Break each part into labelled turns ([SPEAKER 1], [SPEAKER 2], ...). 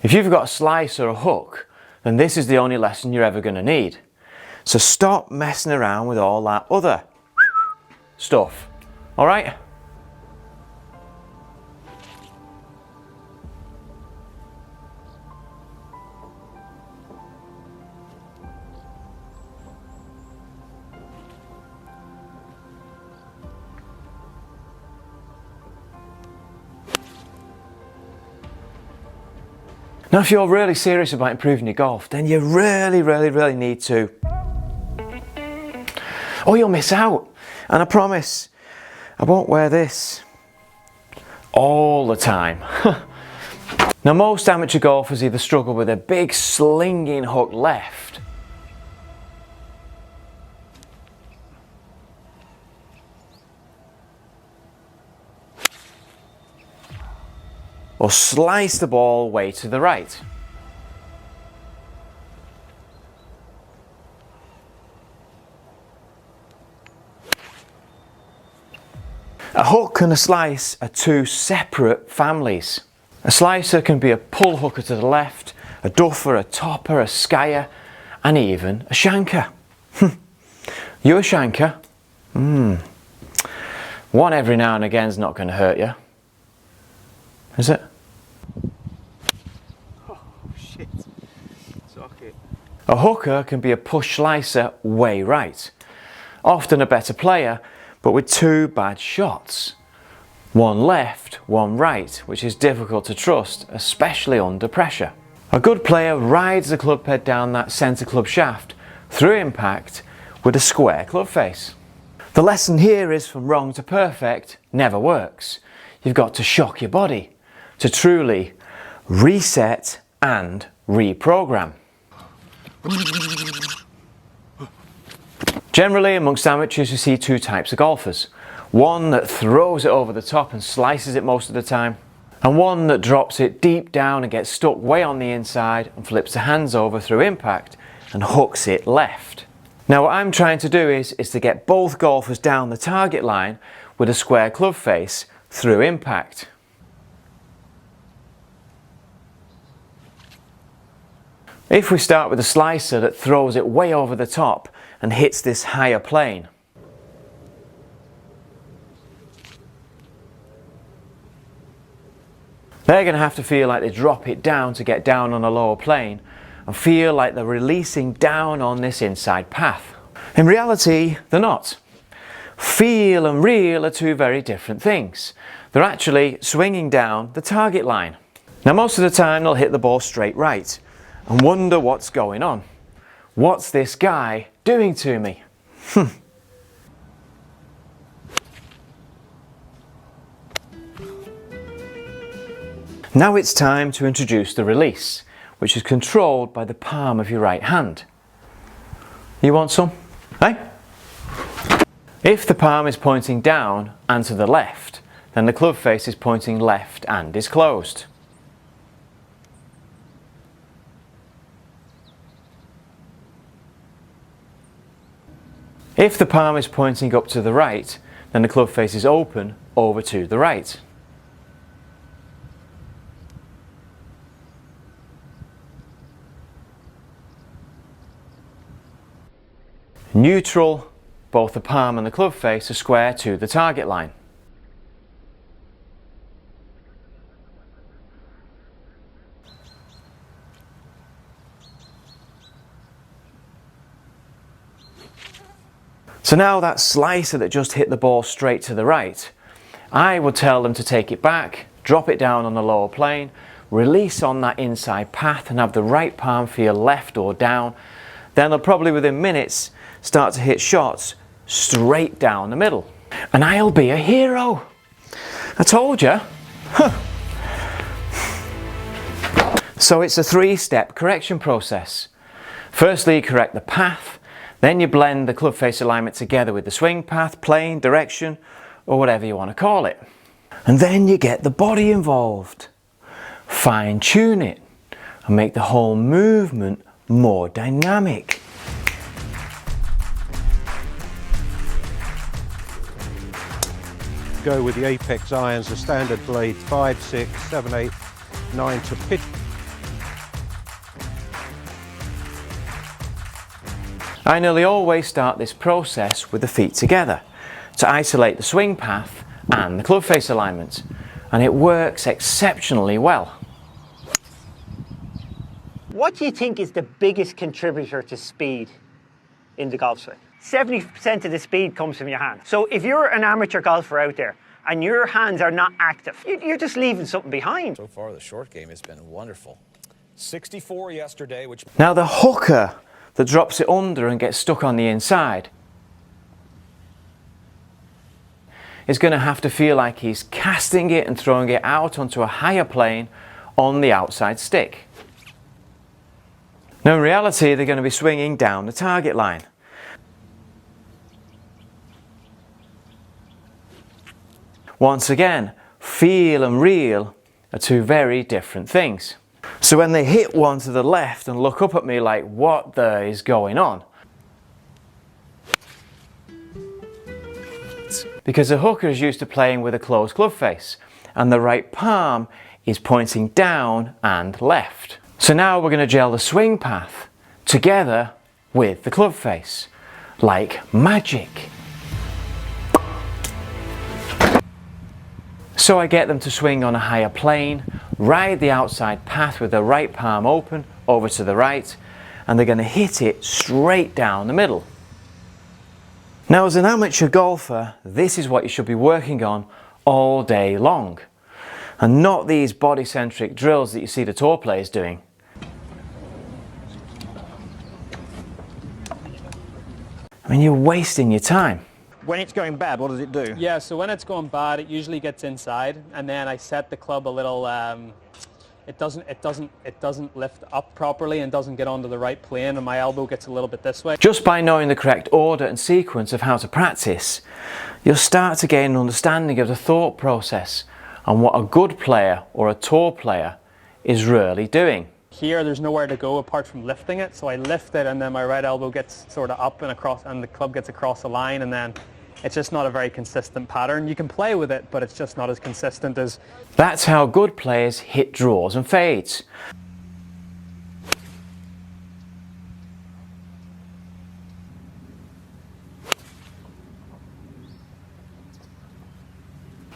[SPEAKER 1] If you've got a slice or a hook, then this is the only lesson you're ever going to need. So stop messing around with all that other stuff, all right? Now, if you're really serious about improving your golf, then you really need to, or you'll miss out. And I promise, I won't wear this all the time. Now, most amateur golfers either struggle with a big slinging hook left, or slice the ball way to the right. A hook and a slice are two separate families. A slicer can be a pull hooker to the left, a duffer, a topper, a skyer, and even a shanker. You a shanker? One every now and again is not going to hurt you, is it?
[SPEAKER 2] Oh shit, socket.
[SPEAKER 1] A hooker can be a push slicer way right. Often a better player, but with two bad shots. One left, one right, which is difficult to trust, especially under pressure. A good player rides the club head down that centre club shaft through impact with a square club face. The lesson here is from wrong to perfect never works. You've got to shock your body to truly reset and reprogram. Generally, amongst amateurs, you see two types of golfers. One that throws it over the top and slices it most of the time, and one that drops it deep down and gets stuck way on the inside and flips the hands over through impact and hooks it left. Now, what I'm trying to do is to get both golfers down the target line with a square club face through impact. If we start with a slicer that throws it way over the top and hits this higher plane, they're going to have to feel like they drop it down to get down on a lower plane and feel like they're releasing down on this inside path. In reality, they're not. Feel and reel are two very different things. They're actually swinging down the target line. Now, most of the time they'll hit the ball straight right and wonder what's going on. What's this guy doing to me? Now it's time to introduce the release, which is controlled by the palm of your right hand. You want some? Hey? If the palm is pointing down and to the left, then the club face is pointing left and is closed. If the palm is pointing up to the right, then the club face is open over to the right. Neutral, both the palm and the club face are square to the target line. So now that slicer that just hit the ball straight to the right, I would tell them to take it back, drop it down on the lower plane, release on that inside path and have the right palm feel left or down. Then they'll probably within minutes start to hit shots straight down the middle. And I'll be a hero. I told you. So it's a three-step correction process. Firstly, you correct the path. Then you blend the club face alignment together with the swing path, plane, direction, or whatever you want to call it. And then you get the body involved. Fine tune it and make the whole movement more dynamic.
[SPEAKER 2] Go with the Apex irons, the standard blade 5, 6, 7, 8, 9 to pitch.
[SPEAKER 1] I nearly always start this process with the feet together to isolate the swing path and the club face alignment, and it works exceptionally well.
[SPEAKER 3] What do you think is the biggest contributor to speed in the golf swing? 70% of the speed comes from your hand. So if you're an amateur golfer out there and your hands are not active, you're just leaving something behind.
[SPEAKER 4] So far, the short game has been wonderful. 64 yesterday, which...
[SPEAKER 1] Now the hooker that drops it under and gets stuck on the inside is going to have to feel like he's casting it and throwing it out onto a higher plane on the outside stick. Now in reality, they're going to be swinging down the target line. Once again, feel and reel are two very different things. So when they hit one to the left and look up at me like, what the is going on? Because the hooker is used to playing with a closed club face and the right palm is pointing down and left. So now we're going to gel the swing path together with the club face, like magic. So I get them to swing on a higher plane, ride the outside path with the right palm open over to the right, and they're going to hit it straight down the middle. Now as an amateur golfer, this is what you should be working on all day long, and not these body-centric drills that you see the tour players doing. I mean, you're wasting your time.
[SPEAKER 3] When it's going bad, what does it do?
[SPEAKER 5] Yeah, so when it's going bad, it usually gets inside, and then I set the club a little. It doesn't lift up properly and doesn't get onto the right plane, and my elbow gets a little bit this way.
[SPEAKER 1] Just by knowing the correct order and sequence of how to practice, you'll start to gain an understanding of the thought process and what a good player or a tour player is really doing.
[SPEAKER 5] Here, there's nowhere to go apart from lifting it, so I lift it, and then my right elbow gets sort of up and across, and the club gets across the line, and then it's just not a very consistent pattern. You can play with it, but it's just not as consistent as...
[SPEAKER 1] That's how good players hit draws and fades.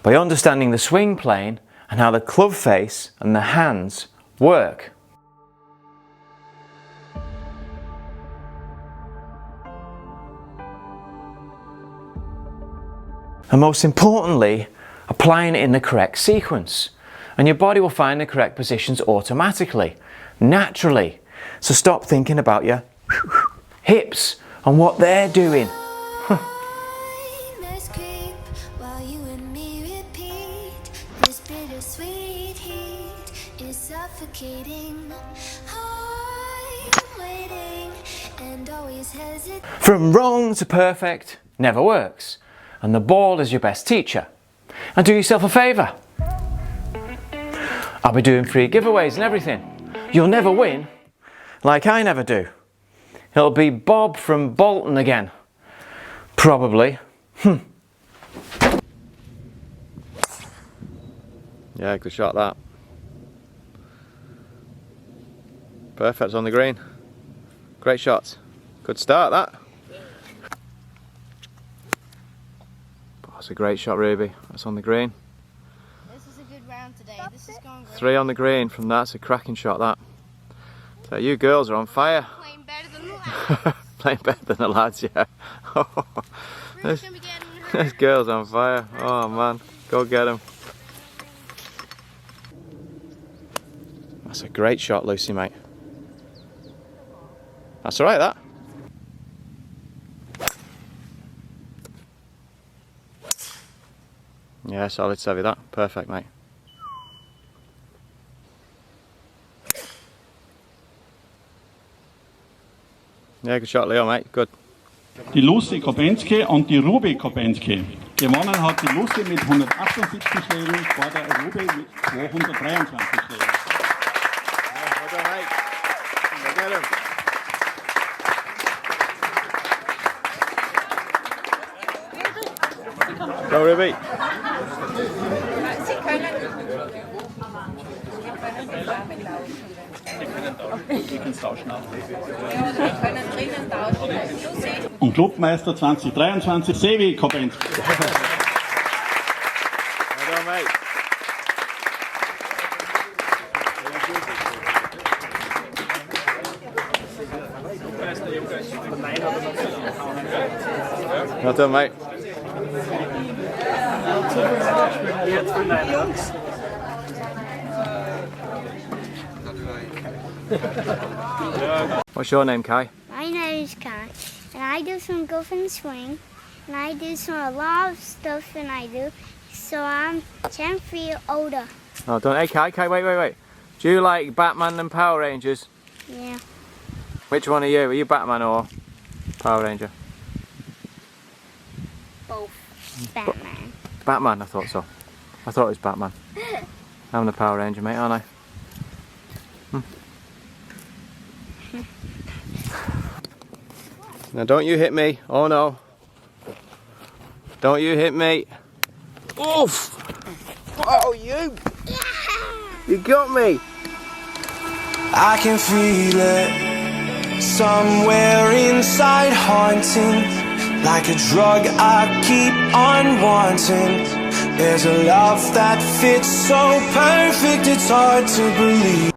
[SPEAKER 1] By understanding the swing plane and how the club face and the hands work. And most importantly, applying it in the correct sequence. And your body will find the correct positions automatically, naturally. So stop thinking about your hips and what they're doing. From wrong to perfect never works. And the ball is your best teacher. And do yourself a favour. I'll be doing free giveaways and everything. You'll never win, like I never do. It'll be Bob from Bolton again. Probably. Yeah, good shot that. Perfect on the green. Great shot. Good start that. That's a great shot, Ruby. That's on the green.
[SPEAKER 6] This is a good round today. This is going great.
[SPEAKER 1] 3 on the green from that. It's a cracking shot, that. So you girls are on fire.
[SPEAKER 6] Playing better than the lads.
[SPEAKER 1] Playing better than the lads, yeah. This girl's on fire. Oh man, go get them. That's a great shot, Lucy, mate. That's alright, that. Yeah, solid savvy that. Perfect, mate. Ja, good shot, Leo, mate. Good.
[SPEAKER 7] Die Lucy Kopanski und die Ruby Kopanski. Gewonnen hat die Lucy mit 178 Schlägen, vor der Ruby mit 223 Schlägen.
[SPEAKER 1] Well done, mate. Go get him. Go, Ruby.
[SPEAKER 7] Und Clubmeister 2023, Sevi Kopanski.
[SPEAKER 1] Well done, mate. Well done, mate. What's your name, Kai?
[SPEAKER 8] My name is Kai, and I do some golf and swing, and I do a lot of stuff, and I do. So I'm 10 feet older.
[SPEAKER 1] Oh, don't. Hey, Kai, wait. Do you like Batman and Power Rangers?
[SPEAKER 8] Yeah.
[SPEAKER 1] Which one are you? Are you Batman or Power Ranger?
[SPEAKER 8] Both. Batman.
[SPEAKER 1] Batman, I thought so. I thought it was Batman. I'm the Power Ranger, mate, aren't I? Now don't you hit me. Oh no. Don't you hit me. Oof! Oh, you! You got me!
[SPEAKER 9] I can feel it somewhere inside, haunting like a drug I keep on wanting. There's a love that fits so perfect, it's hard to believe.